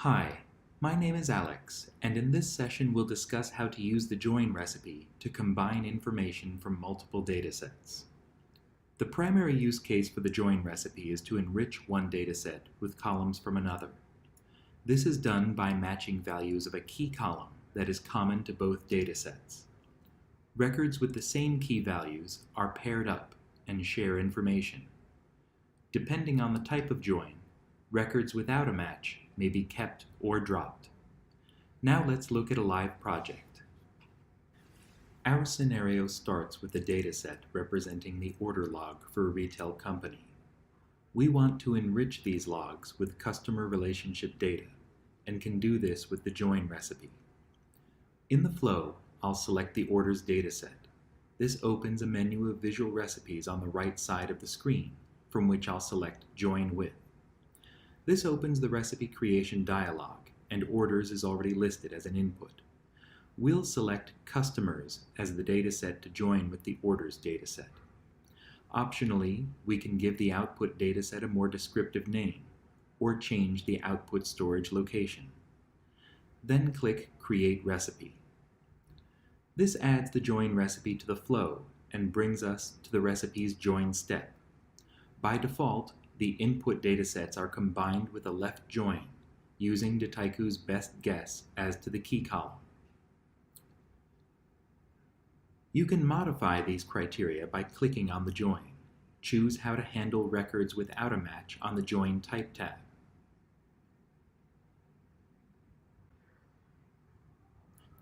Hi, my name is Alex, and in this session we'll discuss how to use the join recipe to combine information from multiple datasets. The primary use case for the join recipe is to enrich one dataset with columns from another. This is done by matching values of a key column that is common to both datasets. Records with the same key values are paired up and share information. Depending on the type of join, records without a match may be kept or dropped. Now let's look at a live project. Our scenario starts with a dataset representing the order log for a retail company. We want to enrich these logs with customer relationship data and can do this with the join recipe. In the flow, I'll select the orders dataset. This opens a menu of visual recipes on the right side of the screen, from which I'll select Join With. This opens the recipe creation dialog, and orders is already listed as an input. We'll select customers as the dataset to join with the orders dataset. Optionally, we can give the output dataset a more descriptive name, or change the output storage location. Then click Create Recipe. This adds the join recipe to the flow and brings us to the recipe's join step. By default, the input datasets are combined with a left join, using Dataiku's best guess as to the key column. You can modify these criteria by clicking on the join. Choose how to handle records without a match on the Join Type tab.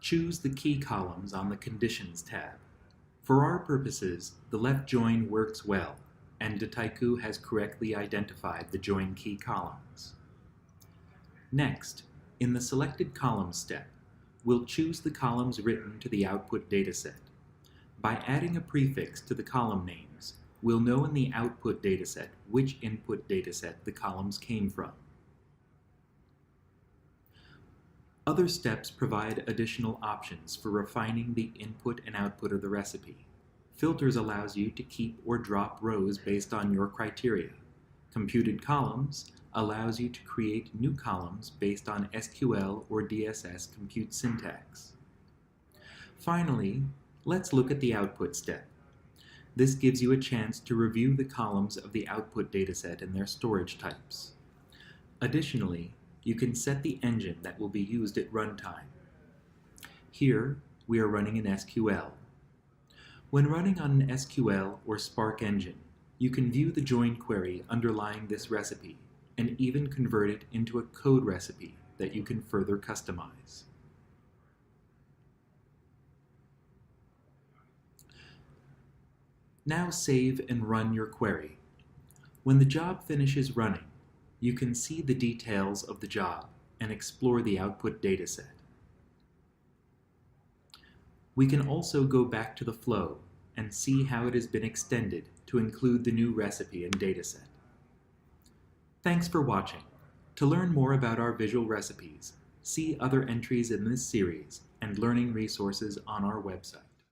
Choose the key columns on the Conditions tab. For our purposes, the left join works well, and Dataiku has correctly identified the join key columns. Next, in the Selected Columns step, we'll choose the columns written to the output dataset. By adding a prefix to the column names, we'll know in the output dataset which input dataset the columns came from. Other steps provide additional options for refining the input and output of the recipe. Filters allows you to keep or drop rows based on your criteria. Computed columns allows you to create new columns based on SQL or DSS compute syntax. Finally, let's look at the output step. This gives you a chance to review the columns of the output dataset and their storage types. Additionally, you can set the engine that will be used at runtime. Here, we are running an SQL. When running on an SQL or Spark engine, you can view the join query underlying this recipe and even convert it into a code recipe that you can further customize. Now save and run your query. When the job finishes running, you can see the details of the job and explore the output dataset. We can also go back to the flow and see how it has been extended to include the new recipe and dataset. Thanks for watching. To learn more about our visual recipes, see other entries in this series and learning resources on our website.